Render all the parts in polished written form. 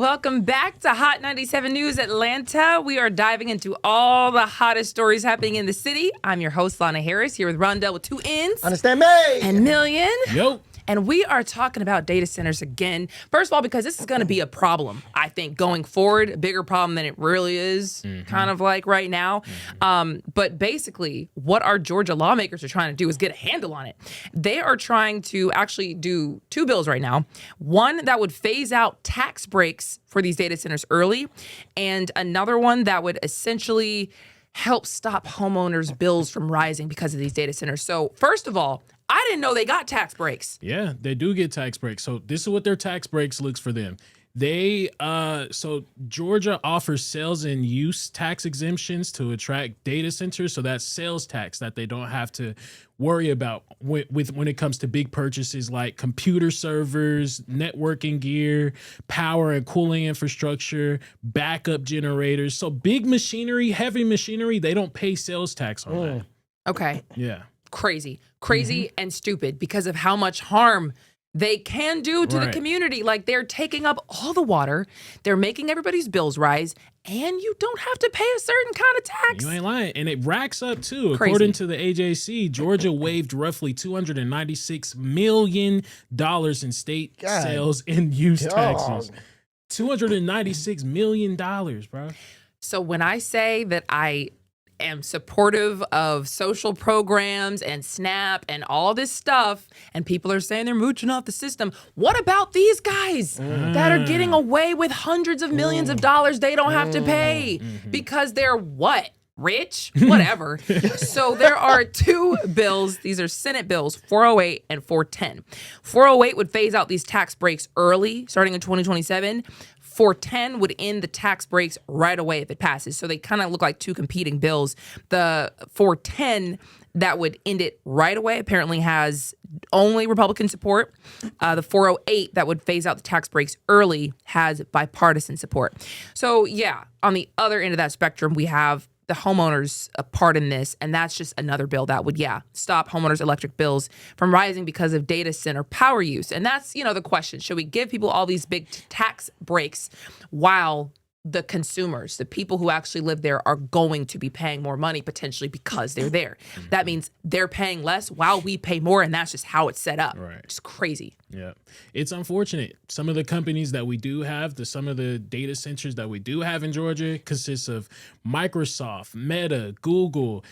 Welcome back to Hot 97 News Atlanta. We are diving into all the hottest stories happening in the city. I'm your host, Lana Harris, here with Ronndell with 2 N's. Understand me? And Million. Yo. And we are talking about data centers again. First of all, because this is going to be a problem, I think, going forward, a bigger problem than it really is, kind of like right now. But basically, what our Georgia lawmakers are trying to do is get a handle on it. They are trying to actually do 2 bills right now. One that would phase out tax breaks for these data centers early, and another one that would essentially help stop homeowners' bills from rising because of these data centers. So first of all, I didn't know they got tax breaks. Yeah, they do get tax breaks. So this is what their tax breaks looks for them. They so Georgia offers sales and use tax exemptions to attract data centers. So that's sales tax that they don't have to worry about when it comes to big purchases like computer servers, networking gear, power and cooling infrastructure, backup generators. So big machinery, heavy machinery, they don't pay sales tax on that. Okay. Yeah. Crazy and stupid because of how much harm they can do to the community. Like, they're taking up all the water, they're making everybody's bills rise, and you don't have to pay a certain kind of tax. You ain't lying. And it racks up too. Crazy. According to the AJC, Georgia waived roughly $296 million in state sales and use taxes. $296 million, bro. So when I say that I am supportive of social programs and SNAP and all this stuff, and people are saying they're mooching off the system, what about these guys that are getting away with hundreds of millions of dollars they don't have to pay because they're what? Rich? Whatever. So there are 2 bills. These are Senate bills, 408 and 410. 408 would phase out these tax breaks early, starting in 2027. 410 would end the tax breaks right away if it passes. So they kind of look like 2 competing bills. The 410 that would end it right away apparently has only Republican support. The 408 that would phase out the tax breaks early has bipartisan support. So yeah, on the other end of that spectrum, we have the homeowners a part in this, and that's just another bill that would, stop homeowners' electric bills from rising because of data center power use. And that's, the question. Should we give people all these big tax breaks while the consumers, the people who actually live there, are going to be paying more money potentially because they're there? That means they're paying less while we pay more, and that's just how it's set up. Right. It's crazy. Yeah. It's unfortunate. Some of the companies that we do have, some of the data centers that we do have in Georgia consists of Microsoft, Meta, Google,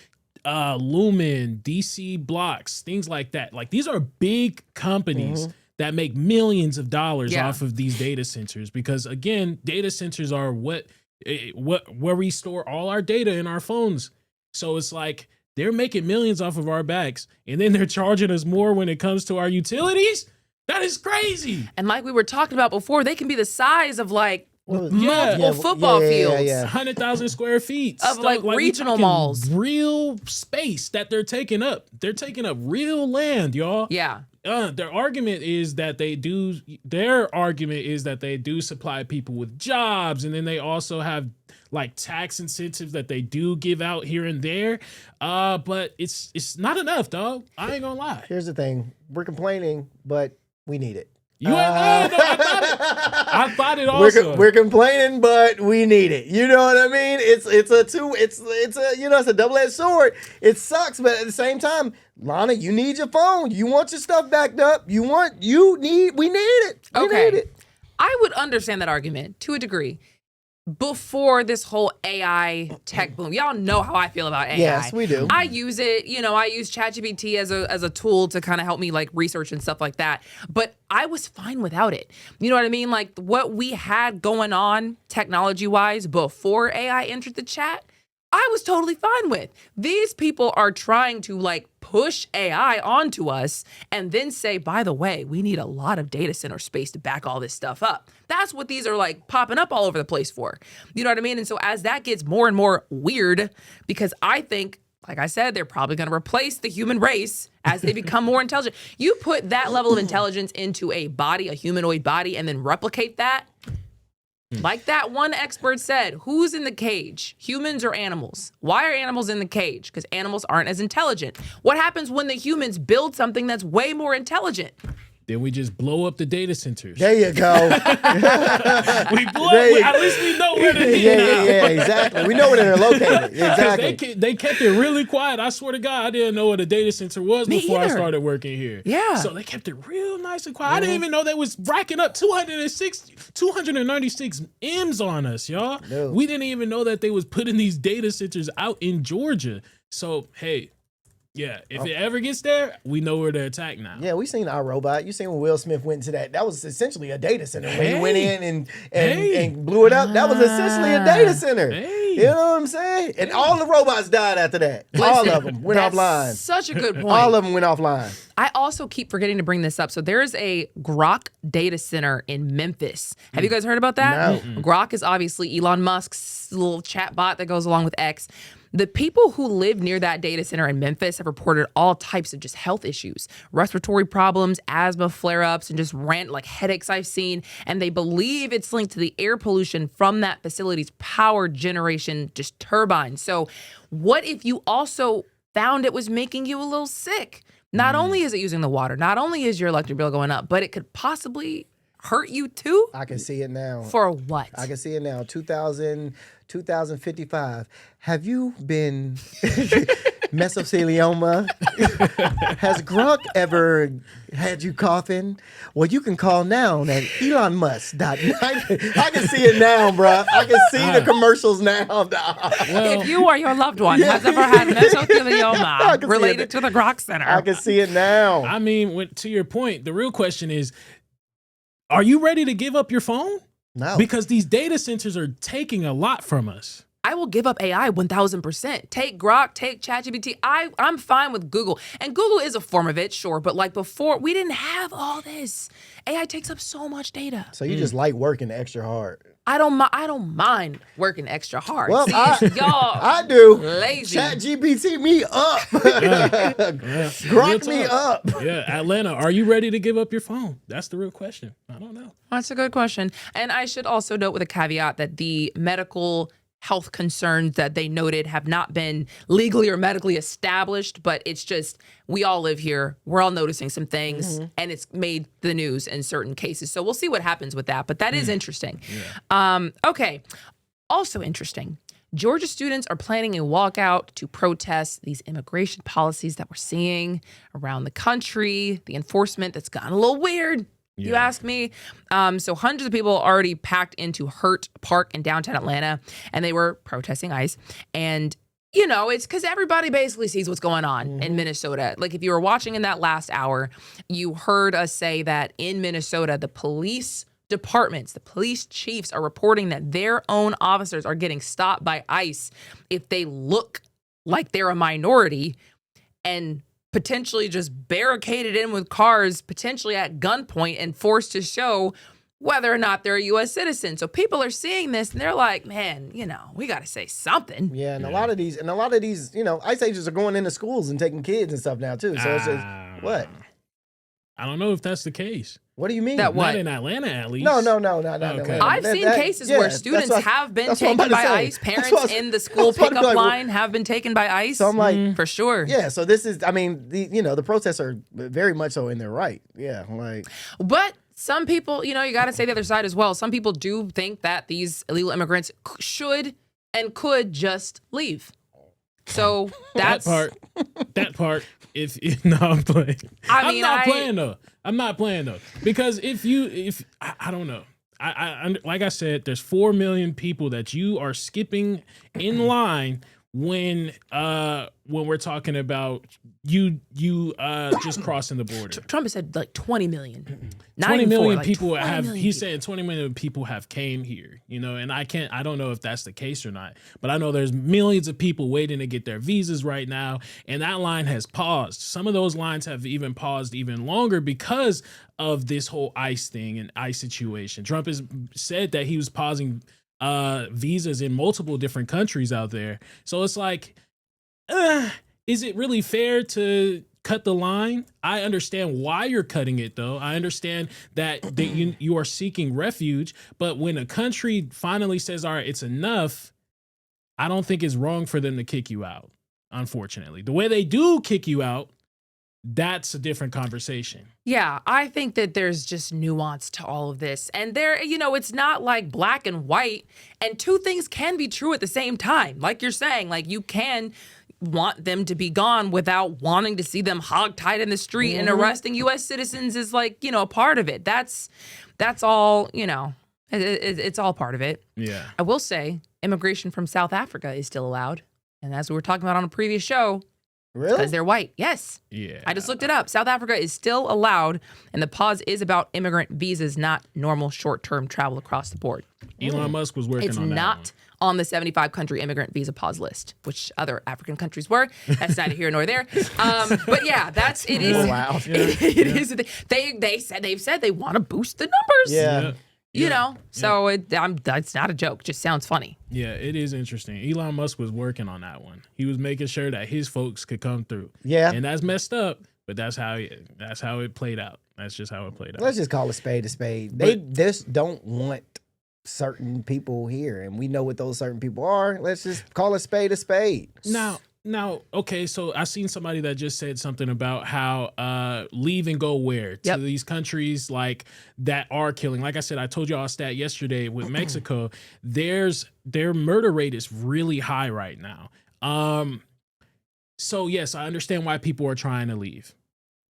Lumen, DC Blocks, things like that. Like, these are big companies that make millions of dollars off of these data centers, because again, data centers are where we store all our data in our phones. So it's like they're making millions off of our backs, and then they're charging us more when it comes to our utilities. That is crazy. And like we were talking about before, they can be the size of like multiple football fields. 100,000 square feet. Of like regional malls. Real space that they're taking up. They're taking up real land, y'all. Yeah. Their argument is that they do supply people with jobs, and then they also have like tax incentives that they do give out here and there. But it's not enough, dog. I ain't gonna lie. Here's the thing. We're complaining, but we need it. I thought it also. We're complaining, but we need it. You know what I mean? It's a double-edged sword. It sucks, but at the same time, Lana, you need your phone. You want your stuff backed up. We need it. We need it. I would understand that argument to a degree before this whole AI tech boom. Y'all know how I feel about AI. Yes, we do. I use it. I use ChatGPT as a tool to kind of help me like research and stuff like that. But I was fine without it. You know what I mean? Like, what we had going on technology-wise before AI entered the chat, I was totally fine with. These people are trying to like push AI onto us and then say, by the way, we need a lot of data center space to back all this stuff up. That's what these are like popping up all over the place for. You know what I mean? And so as that gets more and more weird, because I think, like I said, they're probably going to replace the human race as they become more intelligent. You put that level of intelligence into a body, a humanoid body, and then replicate that. Like that one expert said, who's in the cage? Humans or animals? Why are animals in the cage? Because animals aren't as intelligent. What happens when the humans build something that's way more intelligent? Then we just blow up the data centers. There you go. We blow at least we know where they're yeah, exactly. We know where they're located. Exactly. They kept it really quiet. I swear to God, I didn't know what a data center was before I started working here. Yeah. So they kept it real nice and quiet. I didn't even know they was racking up 296 M's on us, y'all. No. We didn't even know that they was putting these data centers out in Georgia. So, hey, yeah, if it ever gets there, we know where to attack now. Yeah, we seen our robot. You seen when Will Smith went into that. That was essentially a data center. When he went in and blew it up, that was essentially a data center. You know what I'm saying? And all the robots died after that. All of them went offline. Such a good point. All of them went offline. I also keep forgetting to bring this up. So there's a Grok data center in Memphis. Have you guys heard about that? No. Grok is obviously Elon Musk's little chat bot that goes along with X. The people who live near that data center in Memphis have reported all types of just health issues, respiratory problems, asthma flare-ups, and just headaches I've seen. And they believe it's linked to the air pollution from that facility's power generation, just turbines. So what if you also found it was making you a little sick? Not only is it using the water, not only is your electric bill going up, but it could possibly hurt you too? I can see it now. For what? I can see it now. 2055. Have you been mesothelioma? Has Grok ever had you coughing? Well, you can call now at Elon Musk. I can see it now, bro. I can see the commercials now. If you or your loved one has ever had mesothelioma related to the Grok Center. I can see it now. I mean, to your point, the real question is, are you ready to give up your phone? No. Because these data centers are taking a lot from us. I will give up AI 1,000%. Take Grok, take ChatGPT. I'm fine with Google. And Google is a form of it, sure. But like before, we didn't have all this. AI takes up so much data. So you just like working extra hard. I don't mind working extra hard. Well, See, y'all I do. lazy. ChatGPT me up. Grok me up. Yeah, Atlanta, are you ready to give up your phone? That's the real question. I don't know. That's a good question. And I should also note with a caveat that the medical health concerns that they noted have not been legally or medically established, but it's just, we all live here. We're all noticing some things, and it's made the news in certain cases. So we'll see what happens with that, but that is interesting. Yeah. Okay. Also interesting. Georgia students are planning a walkout to protest these immigration policies that we're seeing around the country, the enforcement that's gotten a little weird. You ask me. So hundreds of people already packed into Hurt Park in downtown Atlanta, and they were protesting ICE. And, you know, it's because everybody basically sees what's going on in Minnesota. Like if you were watching in that last hour, you heard us say that in Minnesota, the police departments, the police chiefs are reporting that their own officers are getting stopped by ICE if they look like they're a minority and potentially just barricaded in with cars, potentially at gunpoint and forced to show whether or not they're a U.S. citizen. So people are seeing this and they're like, man, you know, we got to say something. Yeah, and a lot of these, you know, ICE agents are going into schools and taking kids and stuff now too. So it's just, what? I don't know if that's the case. What do you mean? That what? Not in Atlanta, at least. No, not Okay. Atlanta. I've seen cases where students have been taken by ICE. Parents in the school pickup line have been taken by ICE. So I'm like, for sure. Yeah. So this is, I mean, the protests are very much so in their right. Yeah. Like, but some people, you know, you got to say the other side as well. Some people do think that these illegal immigrants should and could just leave. So that's that part. No, I'm playing. I'm not playing though. Because I don't know. I like I said, there's 4 million people that you are skipping in line when we're talking about you just crossing the border. Trump said like 20 million. 20 million people have. He's saying 20 million people have came here. You know, and I don't know if that's the case or not. But I know there's millions of people waiting to get their visas right now, and that line has paused. Some of those lines have even paused even longer because of this whole ICE thing and ICE situation. Trump has said that he was pausing visas in multiple different countries out there. So it's like, is it really fair to cut the line? I understand why you're cutting it, though. I understand that you are seeking refuge, but when a country finally says, all right, it's enough, I don't think it's wrong for them to kick you out, unfortunately. The way they do kick you out that's a different conversation. Yeah, I think that there's just nuance to all of this. And it's not like black and white. And two things can be true at the same time. Like you're saying, like you can want them to be gone without wanting to see them hogtied in the street, and arresting U.S. citizens is like, a part of it. That's all, it's all part of it. Yeah. I will say immigration from South Africa is still allowed. And as we were talking about on a previous show, Really? because they're white. Yes. Yeah. I just looked it up. South Africa is still allowed, and the pause is about immigrant visas, not normal short-term travel across the board. Elon Musk was working It's on that. not on the 75-country immigrant visa pause list, which other African countries were. That's neither here nor there. But yeah, it is. Oh, wow. It is. They've said they want to boost the numbers. Yeah. So it's not a joke. Just sounds funny. Yeah, it is interesting. Elon Musk was working on that one. He was making sure that his folks could come through. Yeah. And that's messed up, but that's how it played out. That's just how it played out. Let's just call a spade a spade. They just don't want certain people here, and we know what those certain people are. Let's just call a spade a spade. Now, okay, so I seen somebody that just said something about how leave and go where to these countries like that are killing. Like I said, I told y'all a stat yesterday with Mexico. Their murder rate is really high right now. So yes, I understand why people are trying to leave.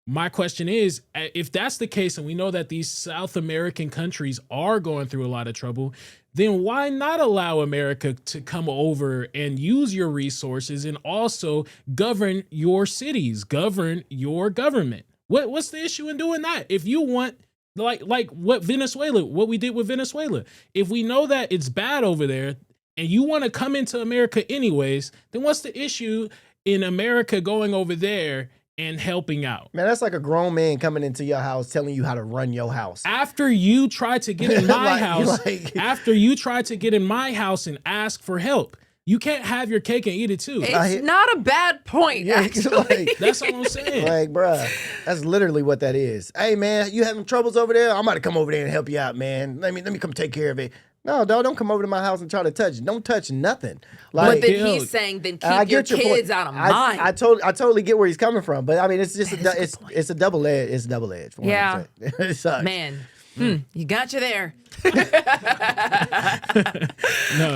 My question is, if that's the case, and we know that these South American countries are going through a lot of trouble, then why not allow America to come over and use your resources and also govern your cities, govern your government? What's the issue in doing that? If you want, like what we did with Venezuela, if we know that it's bad over there and you want to come into America anyways, then what's the issue in America going over there and helping out? Man, that's like a grown man coming into your house telling you how to run your house. After you try to get in my house, after you try to get in my house and ask for help, you can't have your cake and eat it too. It's not a bad point, actually. That's what I'm saying. Like, bruh, that's literally what that is. Hey, man, you having troubles over there? I'm about to come over there and help you out, man. Let me come take care of it. No, dog, don't come over to my house and try to touch. Don't touch nothing. But then he's saying, then keep your kids out of mine. I totally get where he's coming from, but I mean, it's just it's a double edge. It's double edge. Yeah, it sucks. Man, you got you there.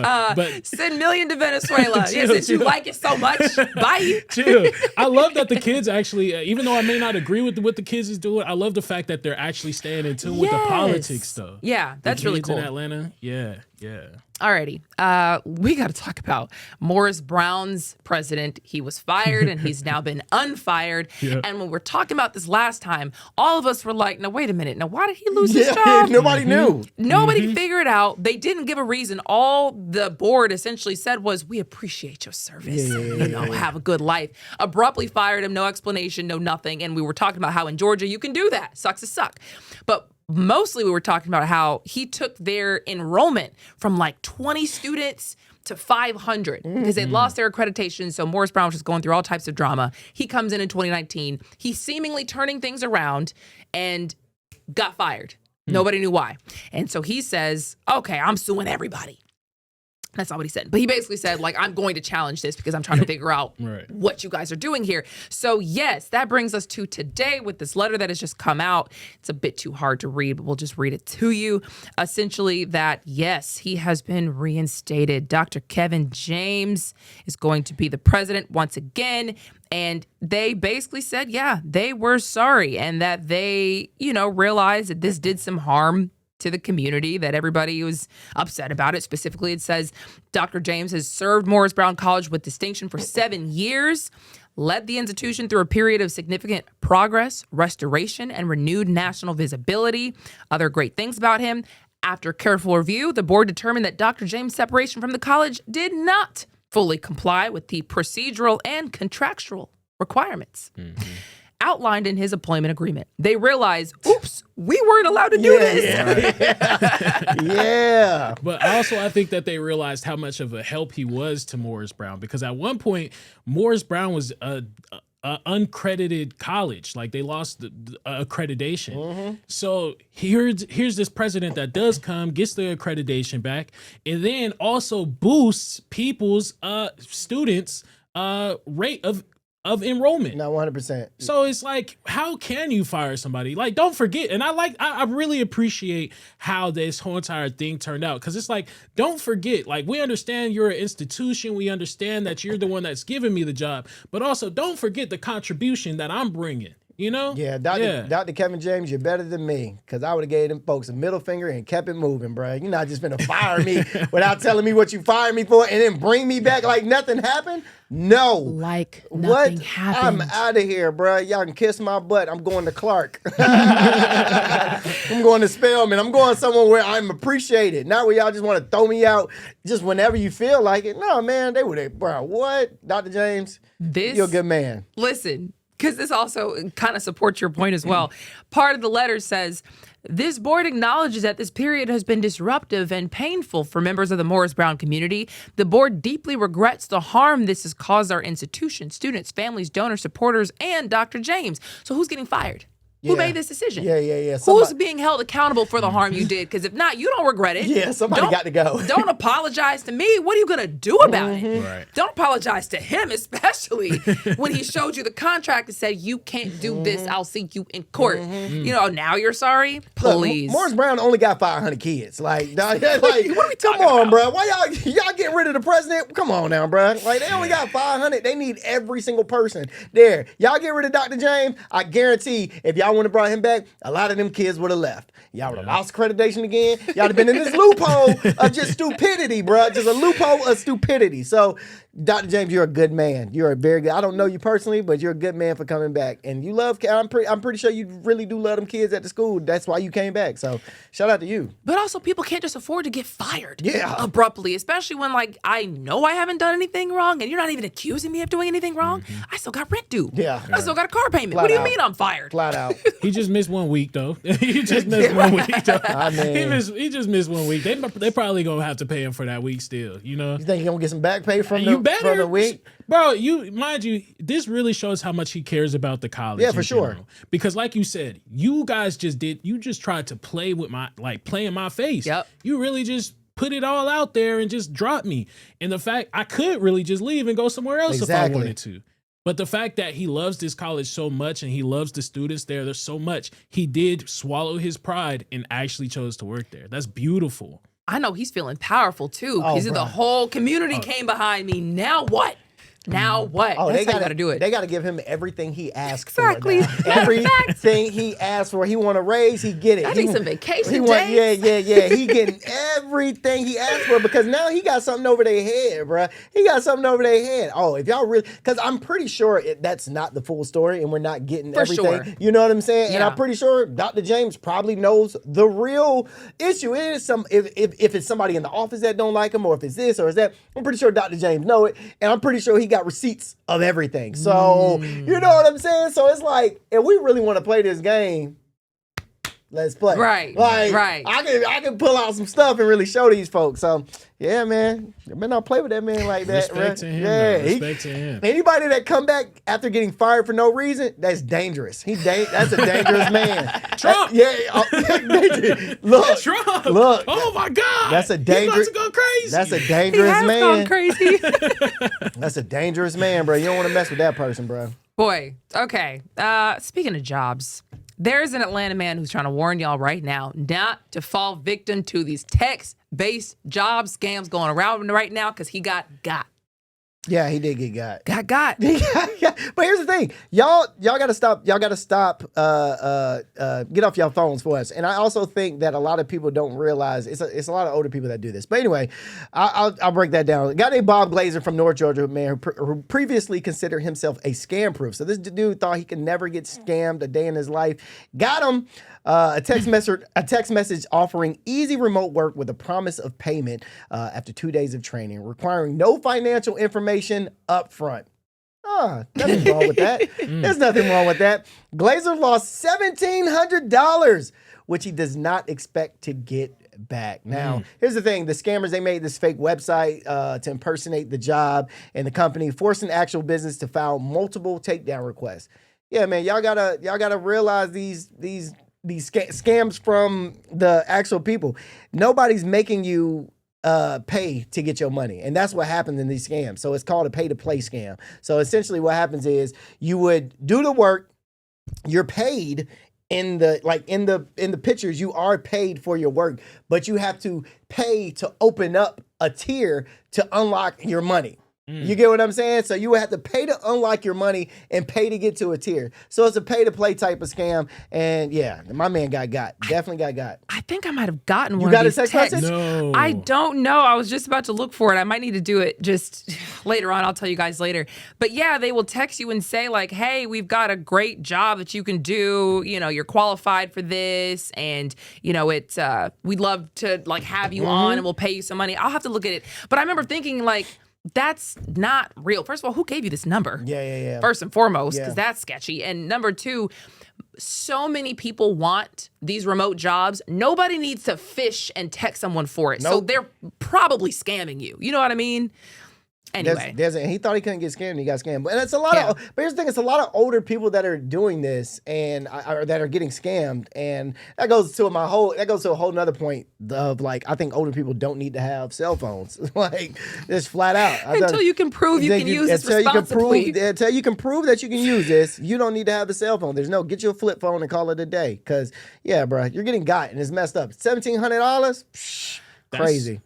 But send Million to Venezuela. Since you like it so much, bye. Chill. I love that the kids actually, even though I may not agree with what the kids is doing, I love the fact that they're actually staying in tune with the politics, though. Yeah, that's really cool. In Atlanta, yeah. Alrighty, we got to talk about Morris Brown's president. He was fired and he's now been unfired. Yeah. And when we're talking about this last time, all of us were like, "No, wait a minute. Now, why did he lose his job?" Nobody knew. Nobody figured out. They didn't give a reason. All the board essentially said was, "We appreciate your service. Have a good life." Abruptly fired him. No explanation. No nothing. And we were talking about how in Georgia you can do that. Sucks to suck. But mostly we were talking about how he took their enrollment from like 20 students to 500 because they'd lost their accreditation. So Morris Brown was just going through all types of drama. He comes in 2019. He's seemingly turning things around and got fired. Nobody knew why. And so he says, okay, I'm suing everybody. That's not what he said. But he basically said, like, I'm going to challenge this because I'm trying to figure out what you guys are doing here. So, yes, that brings us to today with this letter that has just come out. It's a bit too hard to read, but we'll just read it to you. Essentially that, yes, he has been reinstated. Dr. Kevin James is going to be the president once again. And they basically said, yeah, they were sorry and that they, realized that this did some harm to the community, that everybody was upset about it. Specifically, it says Dr. James has served Morris Brown College with distinction for 7 years, led the institution through a period of significant progress, restoration, and renewed national visibility. Other great things about him. After careful review, the board determined that Dr. James' separation from the college did not fully comply with the procedural and contractual requirements outlined in his employment agreement. They realized, oops, we weren't allowed to do this. Yeah. But also, I think that they realized how much of a help he was to Morris Brown, because at one point, Morris Brown was a uncredited college. Like, they lost the accreditation. So here's this president that does come, gets the accreditation back, and then also boosts people's students' rate of of enrollment. No, 100%. So it's like, how can you fire somebody? Like, don't forget. And I really appreciate how this whole entire thing turned out. Cause it's like, don't forget, like, we understand you're an institution. We understand that you're the one that's giving me the job, but also don't forget the contribution that I'm bringing. You know? Yeah, Dr. Kevin James, you're better than me, because I would have gave them folks a middle finger and kept it moving, bro. You're not just gonna fire me without telling me what you fired me for and then bring me back like nothing happened. No. Like nothing happened. I'm out of here, bro. Y'all can kiss my butt. I'm going to Clark. I'm going to Spelman. I'm going somewhere where I'm appreciated. Not where y'all just want to throw me out just whenever you feel like it. No, man, they would, bro. What? Dr. James, you're a good man. Listen. Because this also kind of supports your point as well. Part of the letter says, this board acknowledges that this period has been disruptive and painful for members of the Morris Brown community. The board deeply regrets the harm this has caused our institution, students, families, donors, supporters, and Dr. James. So who's getting fired? Who made this decision? Yeah. Who's being held accountable for the harm you did? Because if not, you don't regret it. Yeah, somebody got to go. Don't apologize to me. What are you going to do about it? Right. Don't apologize to him, especially when he showed you the contract and said, you can't do this. I'll see you in court. You know, now you're sorry? Please. Look, Morris Brown only got 500 kids. Like, what are we come on, bro. Why y'all getting rid of the president? Come on now, bro. Like, they only got 500. They need every single person there. Y'all get rid of Dr. James, I guarantee if y'all would have brought him back, a lot of them kids would have left. Y'all would have lost accreditation again. Y'all would have been in this loophole of just stupidity, bro. Just a loophole of stupidity. So, Dr. James, you're a good man. You're a very good. I don't know you personally, but you're a good man for coming back. And you love. I'm pretty sure you really do love them kids at the school. That's why you came back. So, shout out to you. But also, people can't just afford to get fired abruptly, especially when, like, I know I haven't done anything wrong, and you're not even accusing me of doing anything wrong. I still got rent due. I still got a car payment. What do you mean I'm fired? Flat out. He just missed 1 week though. He just missed 1 week though. I mean, he just missed 1 week. They probably gonna have to pay him for that week still. You know. You think he gonna get some back pay from the week? Bro, mind you, this really shows how much he cares about the college. Yeah, for sure. Because like you said, you guys just tried to play with play in my face. Yep. You really just put it all out there and just dropped me. And the fact I could really just leave and go somewhere else if I wanted to. But the fact that he loves this college so much and he loves the students there's so much, he did swallow his pride and actually chose to work there. That's beautiful. I know he's feeling powerful too, because the whole community came behind me. Now what? Now what? Oh, That's how you gotta do it. They gotta give him everything he asked Exactly. for. Everything he asked for. He want to raise, he get it. I need some vacation days. Yeah. He getting everything he asked for because now he got something over their head, bro. He got something over their head. Oh, if y'all really, because I'm pretty sure that's not the full story and we're not getting everything. Sure. You know what I'm saying? Yeah. And I'm pretty sure Dr. James probably knows the real issue. It is if it's somebody in the office that don't like him or if it's this or is that, I'm pretty sure Dr. James know it. And I'm pretty sure he got receipts of everything. So, you know what I'm saying? So it's like, if we really want to play this game, let's play. Right. I can pull out some stuff and really show these folks. So, yeah, man. You better not play with that man like that. Respect to him. Yeah. Respect to him. Anybody that come back after getting fired for no reason, that's dangerous. That's a dangerous man. Trump. Look. Trump. Look. Oh my God. That's a dangerous. He's about to go crazy. That's a He dangerous has man. gone crazy. That's a dangerous man, bro. You don't want to mess with that person, bro. Boy, okay. Speaking of jobs, there's an Atlanta man who's trying to warn y'all right now not to fall victim to these text-based job scams going around right now because he got. Yeah, he did get got. Got. But here's the thing. Y'all gotta stop. Y'all gotta stop. Get off your phones for us. And I also think that a lot of people don't realize it's a lot of older people that do this. But anyway, I'll break that down. A guy named Bob Glazer from North Georgia, man, who previously considered himself a scam proof. So this dude thought he could never get scammed a day in his life. Got him. A text message offering easy remote work with a promise of payment after 2 days of training, requiring no financial information up front. Nothing wrong with that. There's nothing wrong with that. Glazer lost $1,700, which he does not expect to get back. Now, here's the thing. The scammers, they made this fake website to impersonate the job and the company, forcing actual business to file multiple takedown requests. Yeah, man, y'all gotta realize these scams from the actual people. Nobody's making you pay to get your money. And that's what happens in these scams. So it's called a pay to play scam. So essentially what happens is you would do the work, you're paid in the pictures, you are paid for your work, but you have to pay to open up a tier to unlock your money. You get what I'm saying? So you would have to pay to unlock your money and pay to get to a tier. So it's a pay to play type of scam. And yeah, my man got. Definitely got. I think I might have gotten You one got of a these text texts. message? No. I don't know. I was just about to look for it. I might need to do it just later on. I'll tell you guys later. But yeah, they will text you and say like, hey, we've got a great job that you can do. You know, you're qualified for this. And, you know, it's we'd love to like have you on and we'll pay you some money. I'll have to look at it. But I remember thinking like, that's not real. First of all, who gave you this number? Yeah. First and foremost, because Yeah. that's sketchy. And number two, so many people want these remote jobs. Nobody needs to fish and text someone for it. So Nope. they're probably scamming you. You know what I mean? Anyway. He thought he couldn't get scammed, and he got scammed. And it's a lot of, but here's the thing: it's a lot of older people that are doing this and or that are getting scammed, and that goes to a whole nother point of like I think older people don't need to have cell phones, like just flat out. Until you can prove you can use this responsibly. Until you can prove that you can use this, you don't need to have the cell phone. Get you a flip phone and call it a day. Because yeah, bro, you're getting got and it's messed up. $1,700, crazy.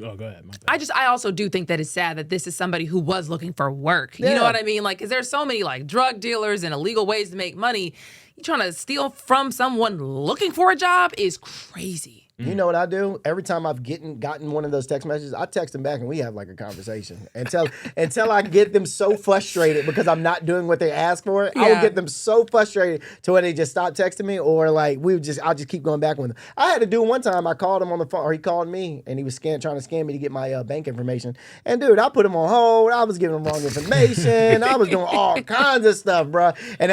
Oh, go ahead. My bad. I also do think that it's sad that this is somebody who was looking for work. You know what I mean? Like, because there's so many like drug dealers and illegal ways to make money. You trying to steal from someone looking for a job is crazy. You know what I do? Every time I've gotten one of those text messages, I text them back and we have like a conversation until I get them so frustrated because I'm not doing what they ask for. I will get them so frustrated to where they just stop texting me, or like I'll just keep going back with them. I had to do one time. I called him on the phone, or he called me, and he was trying to scam me to get my bank information. And dude, I put him on hold. I was giving him wrong information. I was doing all kinds of stuff, bro. And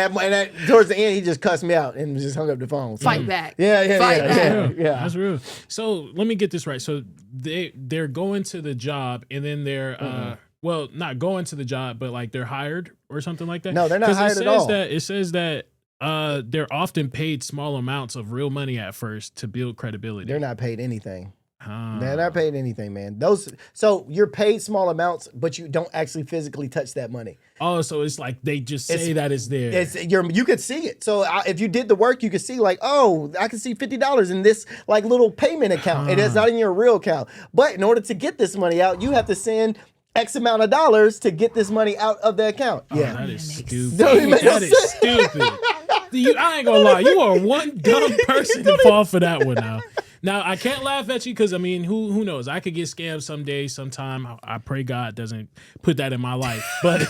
towards the end, he just cussed me out and just hung up the phone. Fight back. Yeah. That's real. So let me get this right. So they're going to the job and then they're well, not going to the job, but like they're hired or something like that. No, they're not hired at all. It says that they're often paid small amounts of real money at first to build credibility. They're not paid anything. They're not paid anything, man. So you're paid small amounts, but you don't actually physically touch that money. Oh, so it's like they just say that it's there. You could see it. So if you did the work, you could see like, oh, I can see $50 in this like little payment account, and it's not in your real account. But in order to get this money out, you have to send X amount of dollars to get this money out of the account. Yeah, that is stupid. That is stupid. I ain't gonna lie, you are one dumb person to fall for that one now. Now, I can't laugh at you because, I mean, who knows? I could get scammed someday, sometime. I pray God doesn't put that in my life. But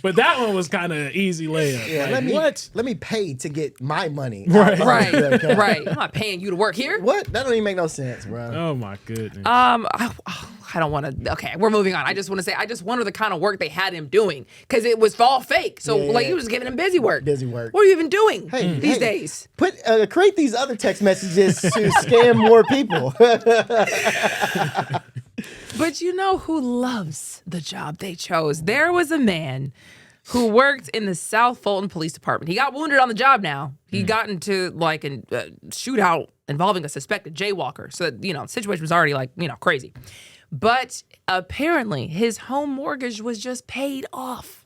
but that one was kind of easy layup. Yeah, like, let me pay to get my money. Right. I'm not paying you to work here. What? That don't even make no sense, bro. Oh, my goodness. I don't want to. Okay, we're moving on. I just want to say, I just wonder the kind of work they had him doing because it was all fake. So like he was giving him busy work. What are you even doing these days? Create these other text messages to scam more people. But you know who loves the job they chose? There was a man who worked in the South Fulton Police Department. He got wounded on the job now. He got into like a shootout involving a suspected jaywalker. So, the situation was already like, crazy. But apparently his home mortgage was just paid off.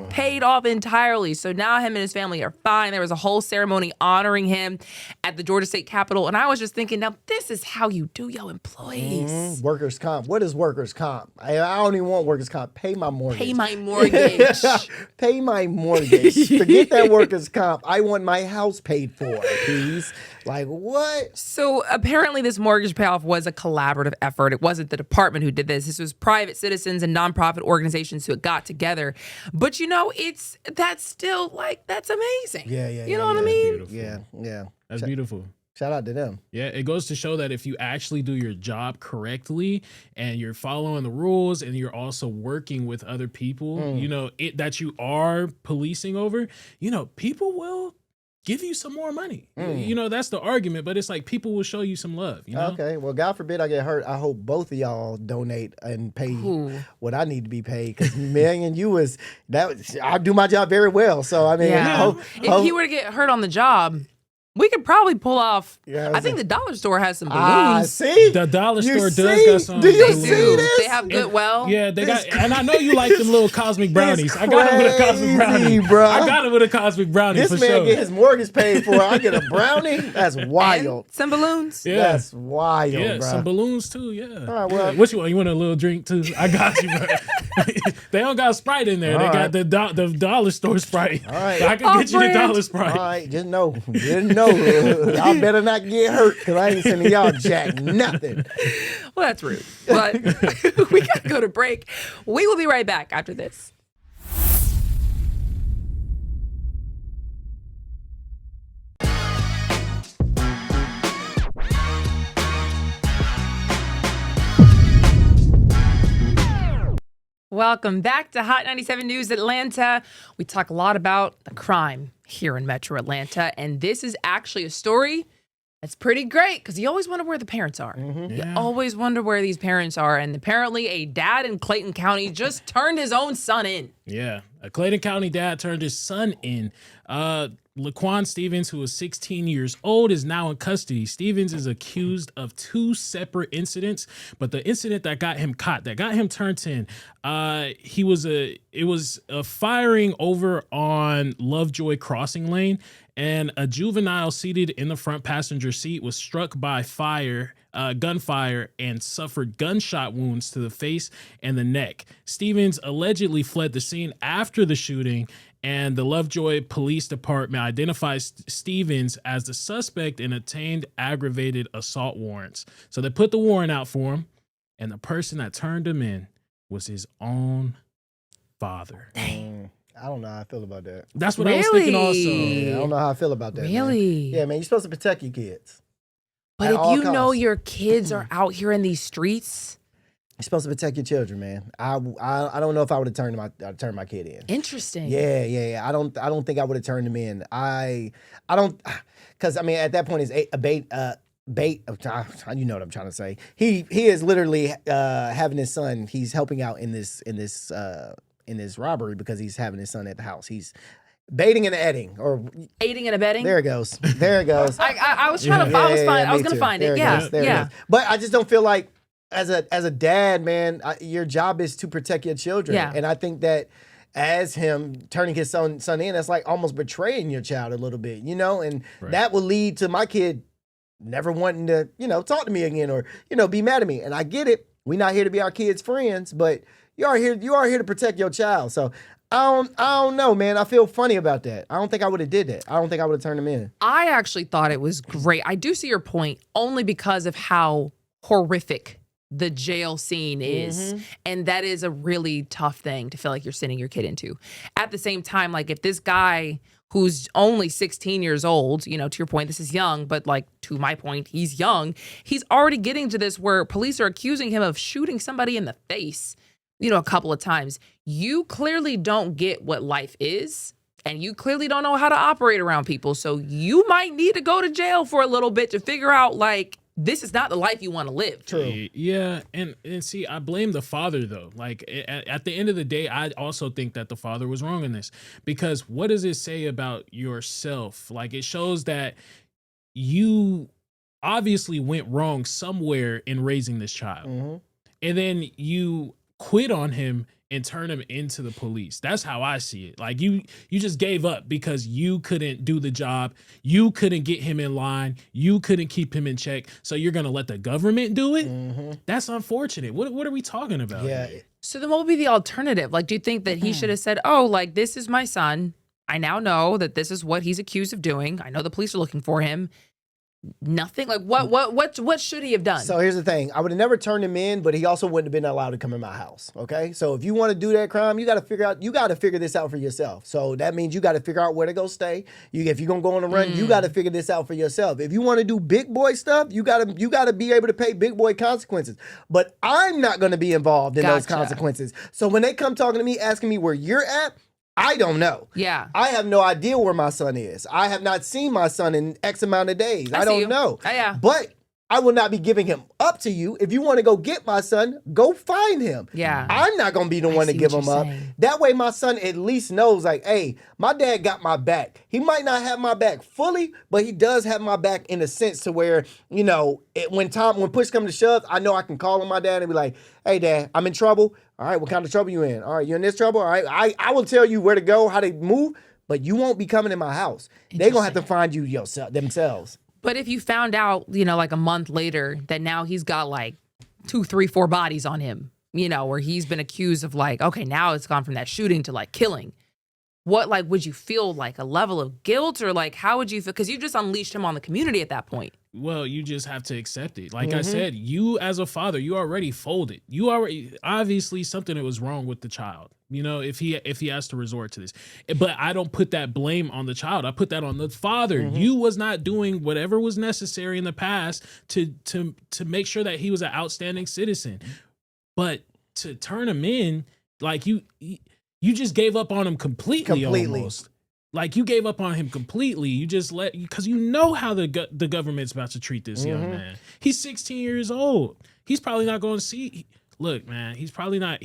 Paid off entirely. So now him and his family are fine. There was a whole ceremony honoring him at the Georgia State Capitol. And I was just thinking, now this is how you do your employees. Workers' comp. What is workers' comp? I don't even want workers' comp. Pay my mortgage. Pay my mortgage. Pay my mortgage. Forget that workers' comp. I want my house paid for, please. Like, what? So apparently this mortgage payoff was a collaborative effort. It wasn't the department who did this. This was private citizens and nonprofit organizations who got together. But that's still like, that's amazing. Yeah. You know what I mean? Beautiful. Yeah. That's beautiful. Shout out to them. Yeah, it goes to show that if you actually do your job correctly and you're following the rules and you're also working with other people, that you are policing over, people will give you some more money. That's the argument, but it's like people will show you some love. Okay, well, God forbid I get hurt. I hope both of y'all donate and pay what I need to be paid. Because I do my job very well. So I mean, if he were to get hurt on the job, We could probably pull off. Yeah, I think the dollar store has some balloons. See? The dollar You store see? does got some. Do you balloons. see this? They have Goodwill. Yeah, they got, and I know you like them little cosmic brownies. I got it with a cosmic brownie, crazy, bro. I got it with a cosmic brownie This for man sure. get his mortgage paid for. I get a brownie. That's wild. And some balloons. Yeah. That's wild, Yeah, bro. some balloons too. Yeah. All right, well- What you want? You want a little drink too? I got you, bro. They don't got Sprite in there. All They got the dollar store Sprite. All right. I can get you the Off-brand. dollar All Sprite. right, just know. Y'all better not get hurt because I ain't sending y'all jack nothing. Well, that's rude. But we got to go to break. We will be right back after this. Welcome back to Hot 97 News Atlanta. We talk a lot about the crime here in Metro Atlanta, and this is actually a story that's pretty great because you always wonder where the parents are. You Yeah. always wonder where these parents are, and apparently a dad in Clayton County just turned his own son in. Yeah, a Clayton County dad turned his son in. Laquan Stevens, who is 16 years old, is now in custody. Stevens is accused of 2 separate incidents, but the incident that got him caught, that got him turned in, it was a firing over on Lovejoy crossing lane, and a juvenile seated in the front passenger seat was struck by gunfire, and suffered gunshot wounds to the face and the neck. Stevens allegedly fled the scene after the shooting, and the Lovejoy Police Department identifies Stevens as the suspect and obtained aggravated assault warrants. So they put the warrant out for him, and the person that turned him in was his own father. I don't know how I feel about that. That's what I was thinking also. Really? Yeah, I don't know how I feel about that. man. Really? Yeah, man, you're supposed to protect your kids. But At if all you know costs. your kids are out here in these streets, You're supposed to protect your children, man. I don't know if I would have turned my kid in. interesting. Yeah. I don't think I would have turned him in. I don't, because I mean at that point it's a bait. You know what I'm trying to say. He is literally having his son. He's helping out in this robbery because he's having his son at the house. He's baiting and adding, or Aiding and abetting. there it goes. There it goes. I was trying to. I was me going to too. find There it. goes. There it Yeah. goes. But I just don't feel like as a dad, man, your job is to protect your children. Yeah. And I think that as him turning his son in, that's like almost betraying your child a little bit, and that will lead to my kid never wanting to, talk to me again or, be mad at me. And I get it. We're not here to be our kids' friends, but you are here to protect your child. So I don't know, man. I feel funny about that. I don't think I would have did that. I don't think I would have turned him in. I actually thought it was great. I do see your point only because of how horrific the jail scene is. And that is a really tough thing to feel like you're sending your kid into. At the same time, like if this guy who's only 16 years old, to your point, this is young, but like to my point, he's young. He's already getting to this where police are accusing him of shooting somebody in the face, a couple of times. You clearly don't get what life is. And you clearly don't know how to operate around people. So you might need to go to jail for a little bit to figure out, like, this is not the life you want to live. True. Yeah, and see, I blame the father though. Like at the end of the day, I also think that the father was wrong in this, because what does it say about yourself? Like it shows that you obviously went wrong somewhere in raising this child, and then you quit on him and turn him into the police. That's how I see it. Like you just gave up because you couldn't do the job. You couldn't get him in line. You couldn't keep him in check. So you're going to let the government do it? That's unfortunate. What are we talking about? Yeah. here? So then what would be the alternative? Like, do you think that he should have said, oh, like, this is my son. I now know that this is what he's accused of doing. I know the police are looking for him. Nothing? Like, what should he have done? So here's the thing. I would have never turned him in, but he also wouldn't have been allowed to come in my house. Okay. So if you want to do that crime, you got to figure this out for yourself. So that means you got to figure out where to go stay. If you're going to go on a run, you got to figure this out for yourself. If you want to do big boy stuff, you got to be able to pay big boy consequences. But I'm not going to be involved in those Gotcha. consequences. So when they come talking to me, asking me where you're at, I don't know. Yeah. I have no idea where my son is. I have not seen my son in X amount of days. I see don't you. know. Yeah. But I will not be giving him up to you. If you want to go get my son, go find him. Yeah. I'm not going to be the one to see give what him you're up. saying. That way my son at least knows, like, hey, my dad got my back. He might not have my back fully, but he does have my back in a sense to where, you know, when push comes to shove, I know I can call on my dad and be like, hey, Dad, I'm in trouble. All right, what kind of trouble you in? All right, you in this trouble? All right, I will tell you where to go, how to move, but you won't be coming in my house. They're going to have to find you themselves. But if you found out, you know, like a month later that now he's got like 2, 3, 4 bodies on him, you know, where he's been accused of like, okay, now it's gone from that shooting to like killing. What, like, would you feel like a level of guilt or like, how would you feel? Because you just unleashed him on the community at that point. Well, you just have to accept it. Like I said, you as a father, you already folded. You already, obviously something that was wrong with the child, you know, if he has to resort to this. But I don't put that blame on the child. I put that on the father. You was not doing whatever was necessary in the past to make sure that he was an outstanding citizen. But to turn him in, like you just gave up on him completely. Almost. Like you gave up on him completely. You just because you know how the government's about to treat this young man. He's 16 years old. He's probably not going to see. Look, man, he's probably not.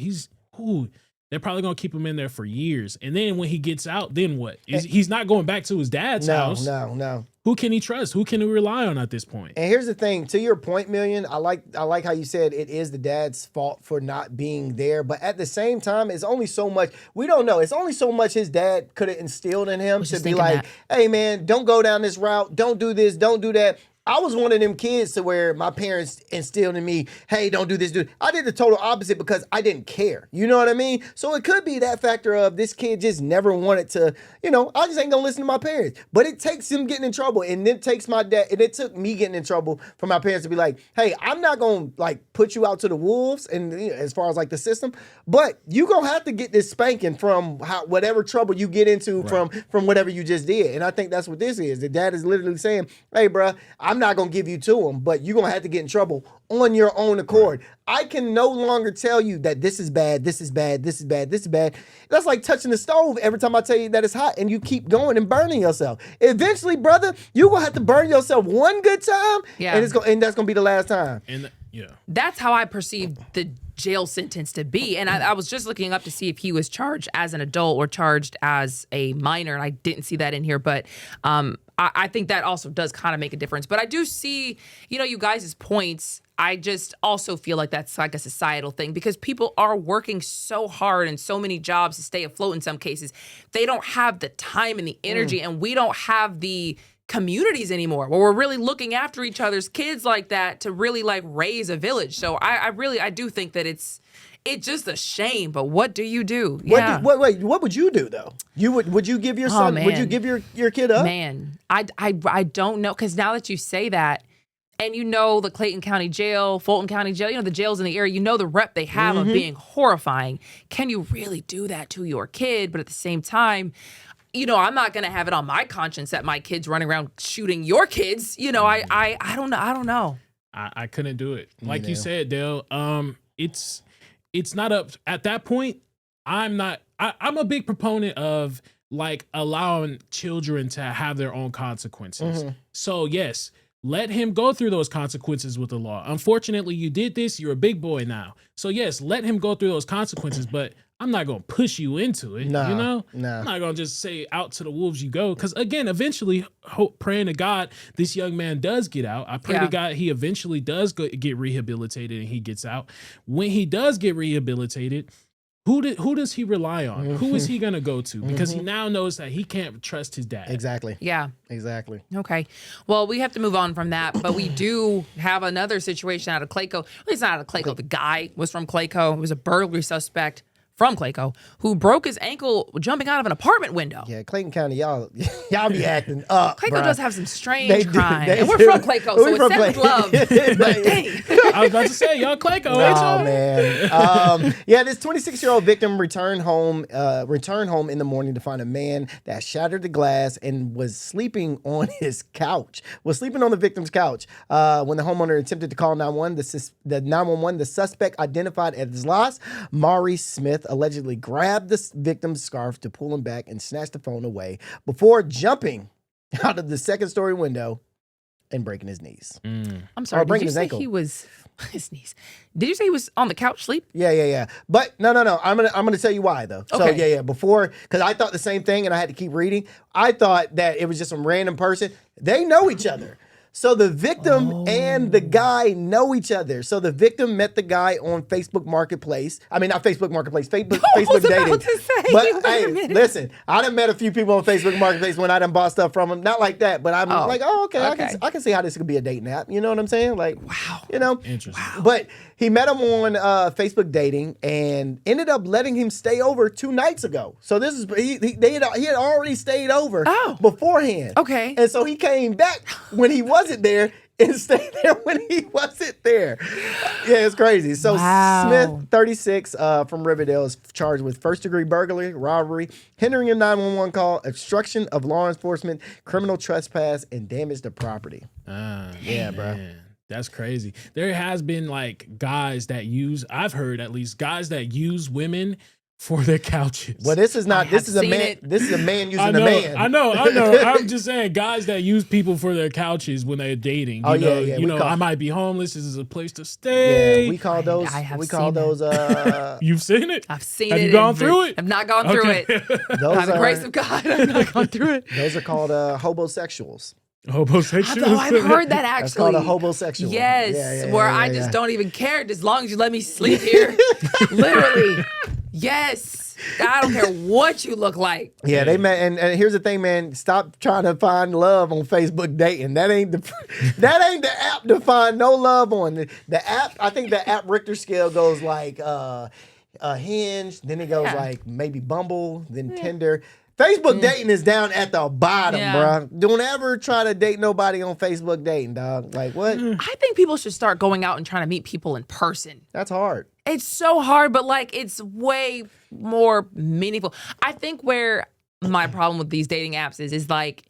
They're probably going to keep him in there for years. And then when he gets out, then what? He's not going back to his dad's house. No. Who can he trust? Who can he rely on at this point? And here's the thing, to your point, Million, I like how you said it is the dad's fault for not being there. But at the same time, it's only so much, we don't know. It's only so much his dad could have instilled in him to be like, hey man, don't go down this route. Don't do this. Don't do that. I was one of them kids to where my parents instilled in me, hey, don't do this, dude. I did the total opposite because I didn't care. You know what I mean? So it could be that factor of this kid just never wanted to, you know, I just ain't gonna listen to my parents. But it takes him getting in trouble, and it takes my dad, and it took me getting in trouble for my parents to be like, hey, I'm not gonna like put you out to the wolves, and you know, as far as like the system, but you gonna have to get this spanking from whatever trouble you get into from whatever you just did. And I think that's what this is. The dad is literally saying, hey, bro, I'm not going to give you to him, but you're going to have to get in trouble on your own accord. Right. I can no longer tell you that this is bad, this is bad, this is bad, this is bad. That's like touching the stove every time I tell you that it's hot and you keep going and burning yourself. Eventually, brother, you're going to have to burn yourself one good time, and that's going to be the last time. And that's how I perceived the jail sentence to be. And I was just looking up to see if he was charged as an adult or charged as a minor, and I didn't see that in here. But I think that also does kind of make a difference. But I do see, you know, you guys' points. I just also feel like that's like a societal thing because people are working so hard and so many jobs to stay afloat in some cases. They don't have the time and the energy, and we don't have the communities anymore where we're really looking after each other's kids like that to really like raise a village. So I do think that it's just a shame, but what do you do? Yeah. What would you do though? Would you give your son, would you give your kid up? Man, I don't know, because now that you say that, and you know the Clayton County Jail, Fulton County Jail, you know the jails in the area, you know the rep they have of being horrifying. Can you really do that to your kid? But at the same time, you know, I'm not going to have it on my conscience that my kid's running around shooting your kids. You know, I don't know. I don't know. I couldn't do it. Like you said, Dale, it's not up at that point. I'm a big proponent of like allowing children to have their own consequences. So yes, let him go through those consequences with the law. Unfortunately, you did this. You're a big boy now. So yes, let him go through those consequences, but I'm not going to push you into it. No, you know? No. I'm not going to just say out to the wolves you go. Because again, eventually, praying to God, this young man does get out. I pray to God he eventually does get rehabilitated and he gets out. When he does get rehabilitated, who does he rely on? Who is he going to go to? Because he now knows that he can't trust his dad. Exactly. Yeah. Exactly. Okay. Well, we have to move on from that, but we do have another situation out of Clayco. Well, it's not out of Clayco. The guy was from Clayco. He was a burglary suspect from Clayco, who broke his ankle jumping out of an apartant window. Yeah, Clayton County, y'all be acting up. Clayco bruh. does have some strange crime. They and we're do. from Clayco, so it's set with love. But dang. I was about to say, y'all Clayco, ain't y'all? Oh man. This 26-year-old victim returned home in the morning to find a man that shattered the glass and was sleeping on his couch. Was sleeping on the victim's couch. When the homeowner attempted to call 911, the suspect, identified as Las Mari Smith, allegedly grabbed the victim's scarf to pull him back and snatch the phone away before jumping out of the second-story window and breaking his knees. I'm sorry. Did breaking you his say ankle. he was his knees? Did you say he was on the couch sleep? Yeah. But no. I'm gonna tell you why though. So Okay. yeah. Before, because I thought the same thing, and I had to keep reading. I thought that it was just some random person. They know each other. So the victim and the guy know each other. So the victim met the guy on Facebook Marketplace. I mean, not Facebook Marketplace, Facebook was dating. about to say, But wait a hey, minute. listen, I done met a few people on Facebook Marketplace when I done bought stuff from them. Not like that, but I'm like, okay. I can see how this could be a dating app. You know what I'm saying? Like, wow. You know? Interesting. Wow. But he met him on Facebook dating and ended up letting him stay over 2 nights ago. So this is he had already stayed over beforehand. Okay. And so he came back when he wasn't there and stayed there when he wasn't there. Yeah, it's crazy. So Smith, 36, from Riverdale, is charged with first-degree burglary, robbery, hindering a 911 call, obstruction of law enforcement, criminal trespass, and damage to property. Yeah, bro. That's crazy. There has been like guys that I've heard at least guys that use women for their couches. Well, this is not. This is a man. it. This is a man using I a know, man. I know. I'm just saying, guys that use people for their couches when they're dating. You know, I might be homeless. This is a place to stay. Yeah, we call those. I have we call seen those. You've seen it? I've seen Have it. you gone through it? I've not gone through it. Those By the are, grace of God, I've not gone through it. those are called homosexuals. Homosexual. I've heard that actually. That's called a homosexual. Yes, where I just don't even care as long as you let me sleep here. Literally. Yes. I don't care what you look like. Yeah, they met, and here's the thing, man. Stop trying to find love on Facebook dating. That ain't the app to find no love on. The app, I think the app Richter scale goes like Hinge, then it goes like maybe Bumble, then Tinder. Facebook dating is down at the bottom, bro. Don't ever try to date nobody on Facebook dating, dog. Like, what? I think people should start going out and trying to meet people in person. That's hard. It's so hard, but like it's way more meaningful. I think where my problem with these dating apps is like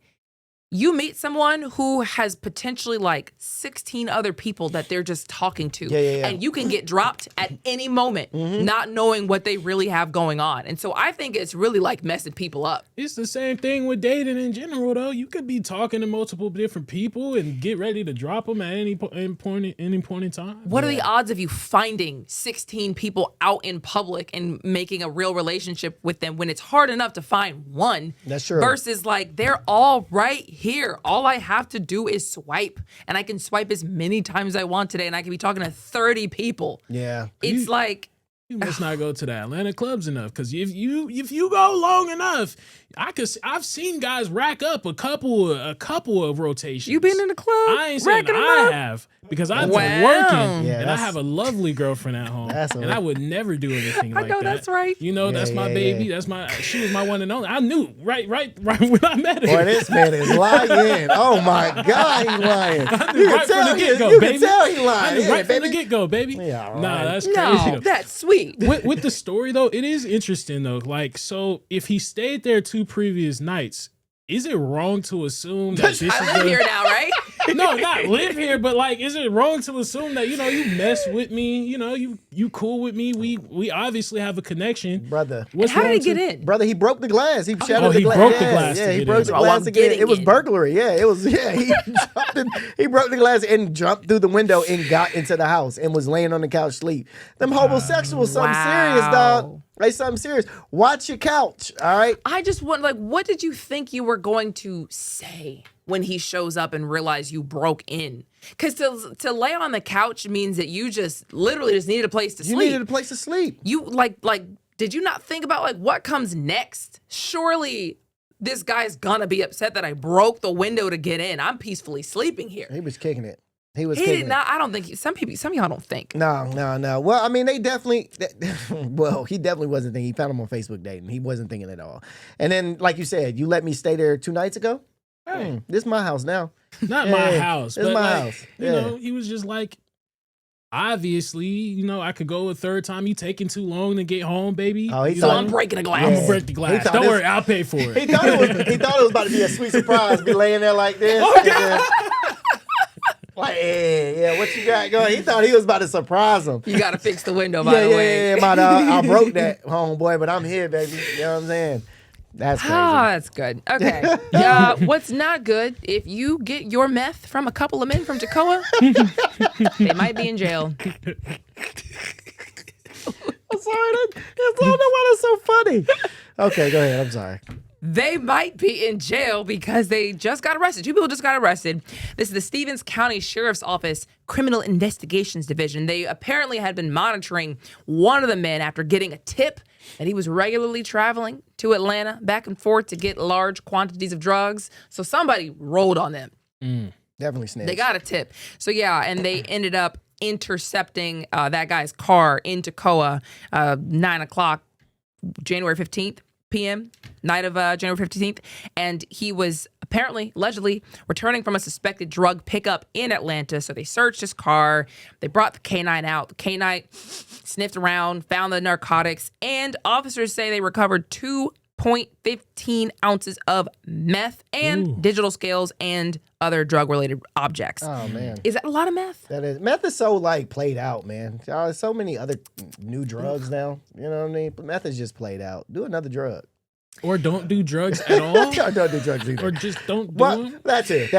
you meet someone who has potentially like 16 other people that they're just talking to. Yeah. And you can get dropped at any moment, not knowing what they really have going on. And so I think it's really like messing people up. It's the same thing with dating in general, though. You could be talking to multiple different people and get ready to drop them at any point in time. What are the odds of you finding 16 people out in public and making a real relationship with them when it's hard enough to find one? That's true. Versus like they're all right here. All I have to do is swipe, and I can swipe as many times as I want today, and I can be talking to 30 people. Yeah. It's like You must not go to the Atlanta clubs enough, because if you go long enough, I've seen guys rack up a couple of rotations. you been in the club? I ain't saying I have, because I've been working and I have a lovely girlfriend at home, and I would never do anything like that. I know that's right. You know, that's my baby. That's she was my one and only. I knew right when I met her. Boy, this man is lying. Oh my God, he's lying. You Right from the get-go, you baby. can tell he's lying. I knew right from baby. the get-go, baby. Yeah, all Nah, right. that's crazy. No, though. that's sweet. With the story though, it is interesting though. Like, so if he stayed there 2 previous nights, is it wrong to assume that this I live here now, right? No, not live here, but like, is it wrong to assume that, you know, you mess with me, you know, you cool with me, we obviously have a connection, brother. How did he get in? Brother, he broke the glass. He shattered the he glass. broke the glass to Yeah, he get broke in. the Oh, glass I'm again. getting It was in. burglary. Yeah, it was. Yeah, he broke the glass and jumped through the window and got into the house and was laying on the couch sleep. Them homosexuals, something serious, dog. They something serious. Watch your couch, all right? I just want, like, what did you think you were going to say when he shows up and realize you broke in? Because to lay on the couch means that you just literally just needed a place to sleep. You needed a place to sleep. You like did you not think about like what comes next? Surely this guy's gonna be upset that I broke the window to get in. I'm peacefully sleeping here. He was kicking it. He He did not. I don't think some of y'all don't think. No. Well, I mean, they definitely. Well, he definitely wasn't thinking. He found him on Facebook dating. He wasn't thinking at all. And then, like you said, you let me stay there 2 nights ago. Hey. This is my house now. Not my house, It's but my like, house. you know, he was just like, obviously, you know, I could go a third time. You taking too long to get home, baby. Oh, he You So thought- know? I'm breaking a glass. I'm gonna break the glass. thought Don't this- worry, I'll pay for it. He thought it was about to be a sweet surprise. Be laying there like this. Like, yeah, what you got going? He thought he was about to surprise him. You gotta fix the window, by the way. Yeah, my dog. I broke that, homeboy, but I'm here, baby. You know what I'm saying? That's crazy. Oh, that's good. Okay. What's not good, if you get your meth from a couple of men from Tacoma, they might be in jail. I'm sorry. I don't know why that's so funny. Okay, go ahead. I'm sorry. They might be in jail because they just got arrested. 2 people just got arrested. This is the Stevens County Sheriff's Office Criminal Investigations Division. They apparently had been monitoring one of the men after getting a tip that he was regularly traveling to Atlanta back and forth to get large quantities of drugs. So somebody rolled on them. Definitely snitched. They got a tip. So yeah, and they ended up intercepting that guy's car in Tacoma, 9 o'clock, January 15th. p.m., night of January 15th, and he was apparently, allegedly, returning from a suspected drug pickup in Atlanta. So they searched his car. They brought the canine out. The canine sniffed around, found the narcotics, and officers say they recovered 2.15 ounces of meth and digital scales and other drug-related objects. Oh, man. Is that a lot of meth? That is. Meth is so, like, played out, man. There's so many other new drugs now. You know what I mean? But meth is just played out. Do another drug. Or don't do drugs at all. Don't do drugs either. Or just don't do Well, them. that's it.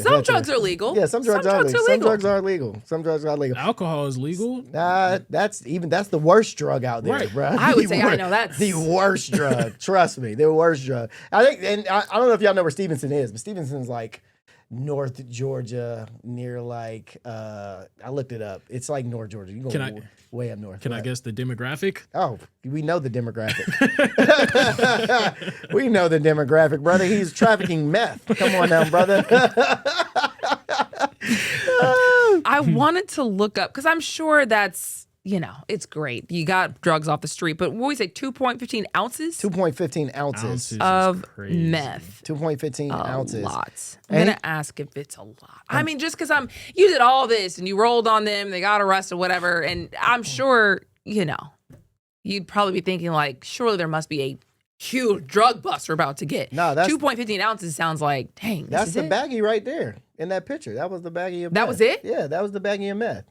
Some drugs are legal. Yeah, some drugs are legal. Some drugs are legal. Some drugs are legal. Alcohol is legal. That's the worst drug out there, Right. bro. I would say I know that's the worst drug. Trust me, the worst drug. I think, and I don't know if y'all know where Stevenson is, but Stevenson's like North Georgia, near like I looked it up. It's like North Georgia. You go way up north. Can I guess the demographic? Oh, we know the demographic. We know the demographic, brother. He's trafficking meth. Come on now, brother. I wanted to look up, because I'm sure that's, it's great. You got drugs off the street, but what do we say, 2.15 ounces? 2.15 ounces of meth. 2.15 ounces. Lots. I'm going to ask if it's a lot. I mean, just because you did all this and you rolled on them, they got arrested, whatever, and I'm sure, you'd probably be thinking like, surely there must be a huge drug bust we're about to get. No, that's 2.15 ounces sounds like, dang, that's the it? baggie right there in that picture. That was the baggie of meth. That was it? Yeah, that was the baggie of meth.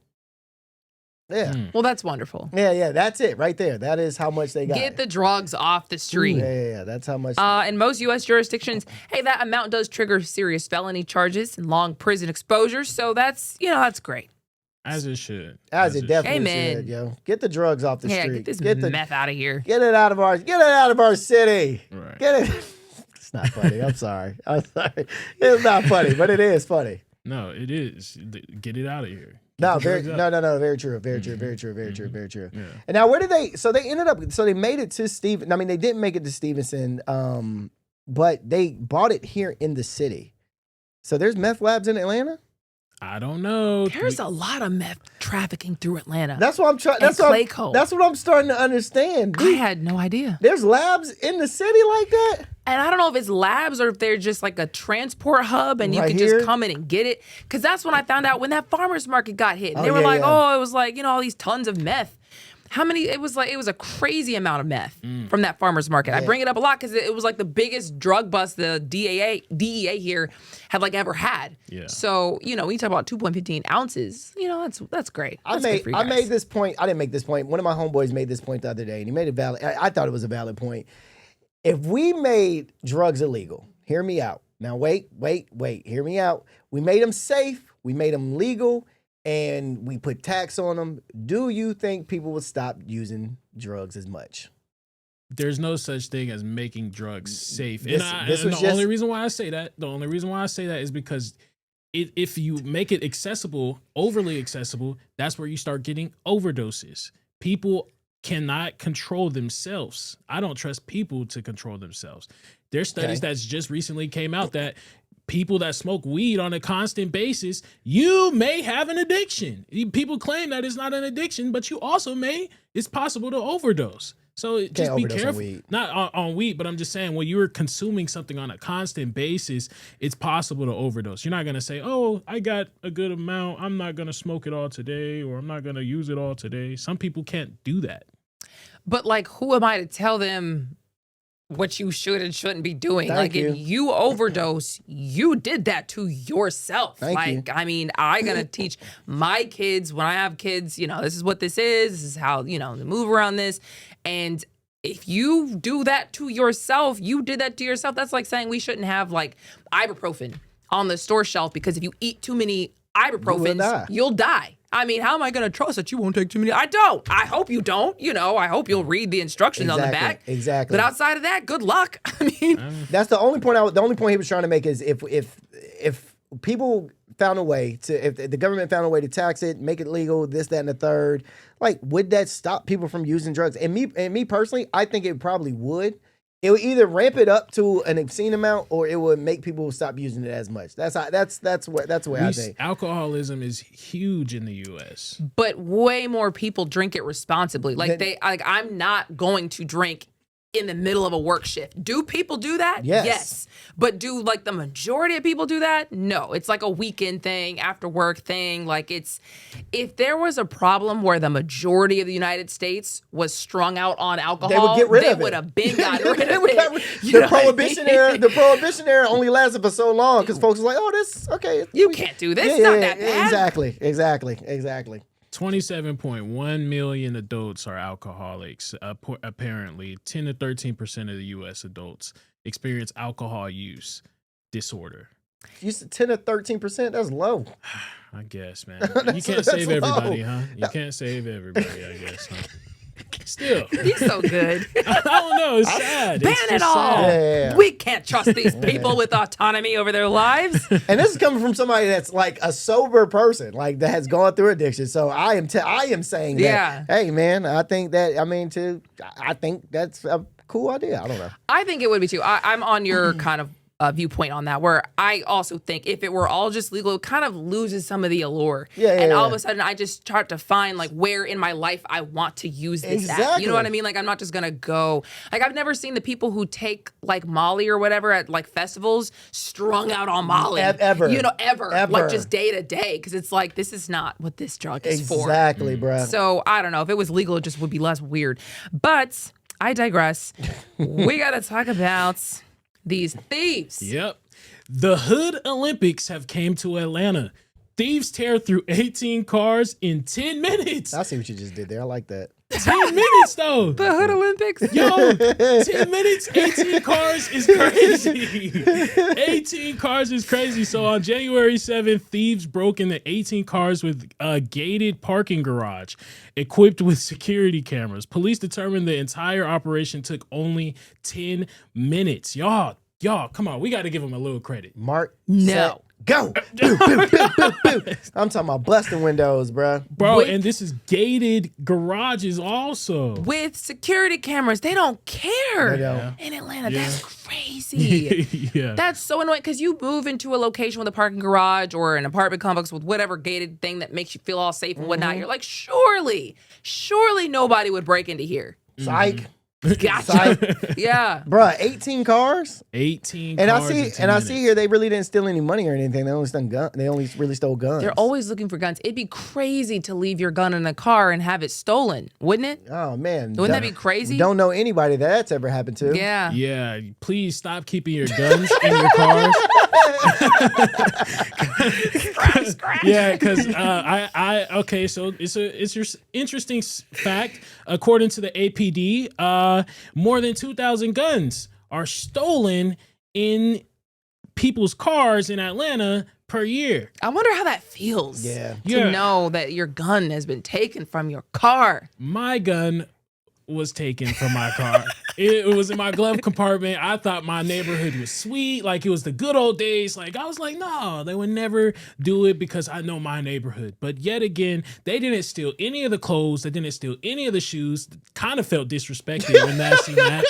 Yeah. Well, that's wonderful. Yeah, that's it right there. That is how much they got. Get the drugs off the street. Yeah, that's how much. In most U.S. jurisdictions, hey, that amount does trigger serious felony charges and long prison exposure. So that's, that's great. As it should. As it definitely Amen. should, yo. Get the drugs off the street. Get this meth out of here. Get it out of our city. Right. Get it. It's not funny. I'm sorry. It's not funny, but it is funny. No, it is. Get it out of here. No, very true. Very true. Yeah. And now, where did they? So they ended up. So they made it to Steven. I mean, they didn't make it to Stevenson, but they bought it here in the city. So there's meth labs in Atlanta. I don't know. There's a lot of meth trafficking through Atlanta. That's what I'm trying. That's what I'm starting to understand. I had no idea. There's labs in the city like that. And I don't know if it's labs or if they're just like a transport hub and you can just come in and get it. Because that's when I found out when that farmer's market got hit. And they were it was like, all these tons of meth. How many? It was a crazy amount of meth from that farmer's market. I bring it up a lot because it was like the biggest drug bust the DEA here had ever had. Yeah. So, when you talk about 2.15 ounces, that's great. I made this point. I didn't make this point. One of my homeboys made this point the other day, and he made it valid. I thought it was a valid point. If we made drugs illegal, hear me out. Now, wait, hear me out. We made them safe. We made them legal. And we put tax on them. Do you think people would stop using drugs as much? There's no such thing as making drugs safe. The only reason why I say that is because if you make it accessible, overly accessible, that's where you start getting overdoses. People cannot control themselves. I don't trust people to control themselves. There's studies that's just recently came out that people that smoke weed on a constant basis, you may have an addiction. People claim that it's not an addiction, but it's possible to overdose. So just be careful. Not on weed, but I'm just saying when you're consuming something on a constant basis, it's possible to overdose. You're not going to say, oh, I got a good amount. I'm not going to smoke it all today, or I'm not going to use it all today. Some people can't do that. But who am I to tell them what you should and shouldn't be doing? If you overdose, you did that to yourself. Thank you. I mean, I'm going to teach my kids when I have kids, this is what this is. This is how, to move around this. And if you do that to yourself, you did that to yourself. That's like saying we shouldn't have like ibuprofen on the store shelf because if you eat too many ibuprofens, you'll die. I mean, how am I going to trust that you won't take too many? I don't. I hope you don't. I hope you'll read the instructions on the back. Exactly. But outside of that, good luck. I mean, that's the only point. The only point he was trying to make is if people found a way to, if the government found a way to tax it, make it legal, this, that, and the third, like, would that stop people from using drugs? And me personally, I think it probably would. It would either ramp it up to an obscene amount, or it would make people stop using it as much. That's the way I think. Alcoholism is huge in the U.S., but way more people drink it responsibly. I'm not going to drink in the middle of a work shift. Do people do that? Yes. But do like the majority of people do that? No. It's like a weekend thing, after work thing. Like if there was a problem where the majority of the United States was strung out on alcohol, they would get rid of it. They would have been got rid of it. The prohibition era only lasted for so long because folks was like, oh, this, okay. You can't do this. It's not that bad. Exactly. 27.1 million adults are alcoholics. Apparently, 10 to 13% of the U.S. adults experience alcohol use disorder. You said 10 to 13%? That's low. I guess, man. You can't save everybody, huh? You can't save everybody, I guess, huh? Still. He's so good. I don't know. It's sad. Ban it all. Yeah. We can't trust these people with autonomy over their lives. And this is coming from somebody that's like a sober person, like that has gone through addiction. So I am saying that, hey, man, I think that's a cool idea. I don't know. I think it would be too. I'm on your kind of viewpoint on that, where I also think if it were all just legal, it kind of loses some of the allure. And all of a sudden, I just start to find like where in my life I want to use this at. You know what I mean? Like I'm not just gonna go. Like I've never seen the people who take like Molly or whatever at like festivals strung out on Molly. Ever. Like just day to day, because it's like this is not what this drug is for. Exactly, bro. So I don't know. If it was legal, it just would be less weird. But I digress. We gotta talk about these thieves. Yep. The Hood Olympics have came to Atlanta. Thieves tear through 18 cars in 10 minutes. I see what you just did there. I like that. 10 minutes, though. The Hood Olympics. Yo, 10 minutes, 18 cars is crazy. 18 cars is crazy. So on January 7th, thieves broke into 18 cars with a gated parking garage equipped with security cameras. Police determined the entire operation took only 10 minutes. Y'all, come on. We got to give them a little credit. Mark, no. Go. Boo, boo, boo, boo, boo. I'm talking about busting windows, bro. And this is gated garages also. With security cameras. They don't care. They don't. In Atlanta, that's crazy. That's so annoying because you move into a location with a parking garage or an apartment complex with whatever gated thing that makes you feel all safe and whatnot. You're like, surely nobody would break into here. Psych. Gotcha. Yeah. Bruh, 18 cars? 18 and cars. I see here they really didn't steal any money or anything. They only really stole guns. They're always looking for guns. It'd be crazy to leave your gun in a car and have it stolen, wouldn't it? Oh man. Wouldn't that be crazy? Don't know anybody that's ever happened to. Yeah. Yeah. Please stop keeping your guns in your cars. Scratch. Yeah, because okay, so it's your interesting fact. According to the APD, more than 2,000 guns are stolen in people's cars in Atlanta per year. I wonder how that feels. To know that your gun has been taken from your car. My gun was taken from my car. It was in my glove compartment. I thought my neighborhood was sweet, like it was the good old days. Like I was like, no, they would never do it because I know my neighborhood. But yet again, they didn't steal any of the clothes. They didn't steal any of the shoes. Kind of felt disrespected when I seen that.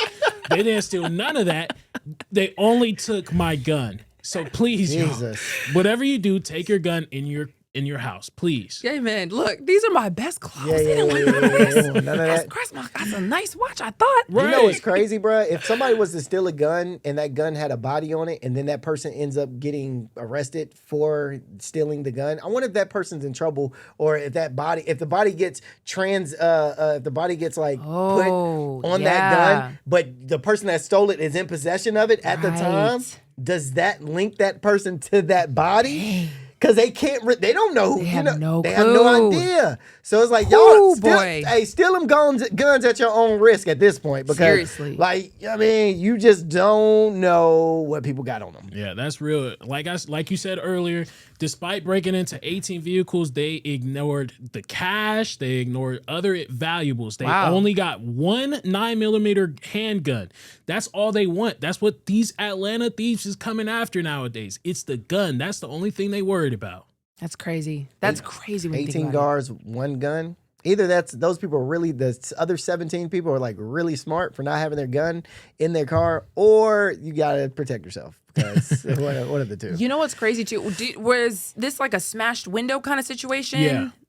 They didn't steal none of that. They only took my gun. So please, y'all, whatever you do, take your gun in your house, please. Yeah, man. Look, these are my best clothes. They don't want none of this. That's a nice watch, I thought. Right. You know what's crazy, bro? If somebody was to steal a gun and that gun had a body on it, and then that person ends up getting arrested for stealing the gun, I wonder if that person's in trouble, or if the body gets like put on that gun, but the person that stole it is in possession of it at the time. Does that link that person to that body? Because they can't, they don't know. They have no They have no clue. idea. So it's like, Ooh, y'all, boy. steal them guns at your own risk at this point. Because, Seriously. like, I mean, you just don't know what people got on them. Yeah, that's real. Like you said earlier, despite breaking into 18 vehicles, they ignored the cash. They ignored other valuables. They Wow. only got one 9mm handgun. That's all they want. That's what these Atlanta thieves is coming after nowadays. It's the gun. That's the only thing they worried about. That's crazy. That's crazy. When you think 18 about it. guards, one gun. Either those people are really, the other 17 people are like really smart for not having their gun in their car, or you got to protect yourself. Because one of the two. You know what's crazy too? Was this like a smashed window kind of situation?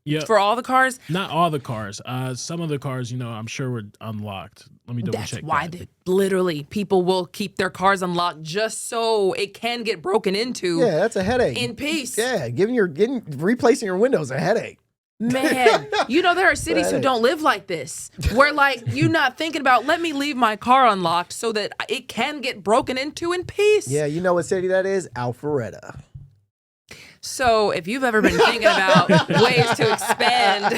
Yeah. For all the cars? Not all the cars. Some of the cars, I'm sure were unlocked. Let me double That's check. why that. literally people will keep their cars unlocked just so it can get broken into Yeah, that's a headache. in peace. Yeah, replacing your windows a headache. Man, there are cities who don't live like this, where like you're not thinking about, let me leave my car unlocked so that it can get broken into in peace. Yeah, you know what city that is? Alpharetta. So if you've ever been thinking about ways to expand,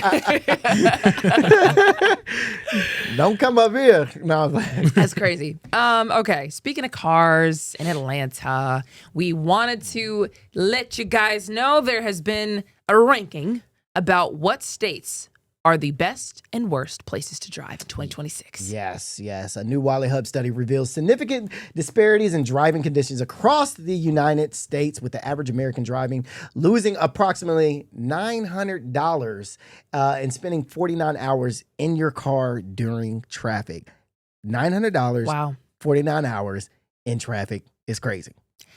Don't come up here. No, that's crazy. Okay, speaking of cars in Atlanta, we wanted to let you guys know there has been a ranking about what states are the best and worst places to drive in 2026. Yes. A new Wiley Hub study reveals significant disparities in driving conditions across the United States, with the average American driving losing approximately $900 and spending 49 hours in your car during traffic. $900, Wow. 49 hours in traffic is crazy.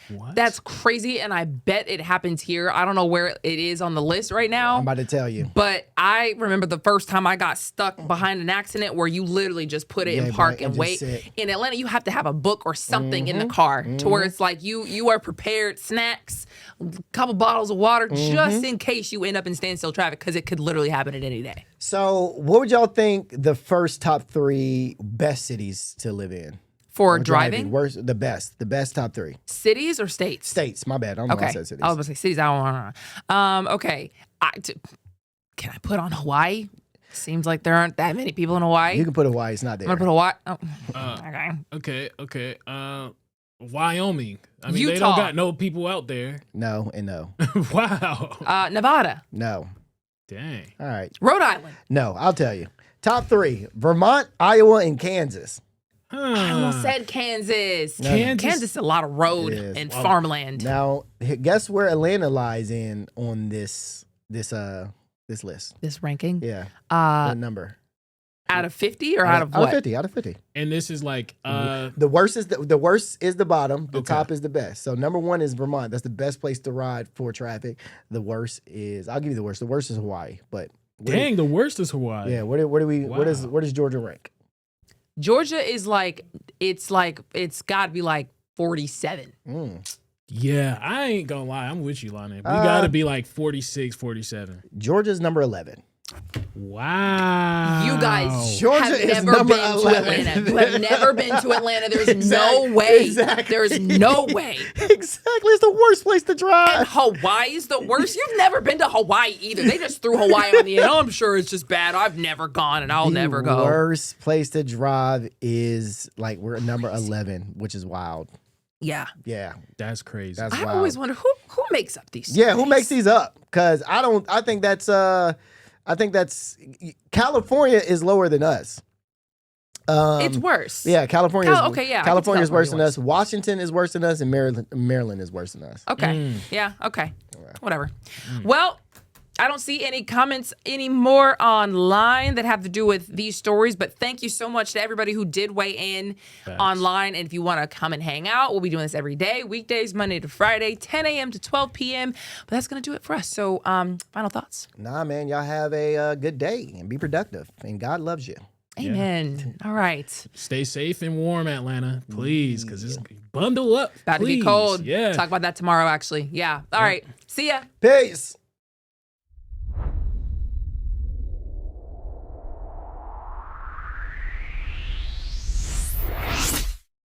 What? That's crazy, and I bet it happens here. I don't know where it is on the list right now. I'm about to tell you. But I remember the first time I got stuck behind an accident where you literally just put it in park and just wait. sit. In Atlanta, you have to have a book or something in the car to where it's like you are prepared, snacks, a couple bottles of water, just in case you end up in standstill traffic, because it could literally happen at any day. So what would y'all think the first top 3 best cities to live in? For Or driving? Worst, the best top 3. Cities or states? States, my bad. I don't know why I Okay. said cities. I was going to say cities. I don't want to. Okay. Can I put on Hawaii? Seems like there aren't that many people in Hawaii. You can put Hawaii, it's not there. I'm going to put Hawaii. Oh. Okay. Wyoming. I mean, they Utah. don't got no people out there. No and no. Wow. Nevada. No. Dang. All right. Rhode Island. No, I'll tell you. Top 3, Vermont, Iowa, and Kansas. I almost said Kansas. Kansas? Kansas is a lot of road It is. and farmland. Now, guess where Atlanta lies in on this list? This ranking? Yeah. What number? Out of 50 or out of what? Out of 50. And this is like The worst is the bottom. The Okay. top is the best. So number 1 is Vermont. That's the best place to ride for traffic. The worst is, I'll give you the worst. The worst is Hawaii. But dang, the worst is Hawaii. yeah. Where do we? Wow. Where does Georgia rank? Georgia is it's got to be like 47. Yeah, I ain't gonna lie. I'm with you, Lana. We gotta be like 46, 47. Georgia's number 11. Wow. You guys Georgia have is never number been 11. to Atlanta. You have never been to Atlanta. There's Exactly, no way. exactly. There's no way. Exactly. It's the worst place to drive. And Hawaii is the worst. You've never been to Hawaii either. They just threw Hawaii on the end. Oh, I'm sure it's just bad. I've never gone and I'll never go. The worst place to drive is like we're at number 11, which is wild. Yeah. Yeah, That's crazy. that's I wild. always wonder who makes up these Yeah, who cities? makes these up? Because I think that's California is lower than us. It's worse. Yeah, California. Okay, yeah, I can California is see worse than California us. Washington is worse than us, and Maryland is worse than us. Okay. Yeah. Okay. Whatever. Well, I don't see any comments anymore online that have to do with these stories, but thank you so much to everybody who did weigh in online. And if you want to come and hang out, we'll be doing this every day, weekdays, Monday to Friday, 10 a.m. to 12 p.m. But that's going to do it for us. So final thoughts. Nah, man, y'all have a good day and be productive, and God loves you. Amen. All right. Stay safe and warm, Atlanta, please, because it's bundle up. About to be please. cold. Yeah. Talk about that tomorrow, actually. Yeah. All right. See ya. Peace.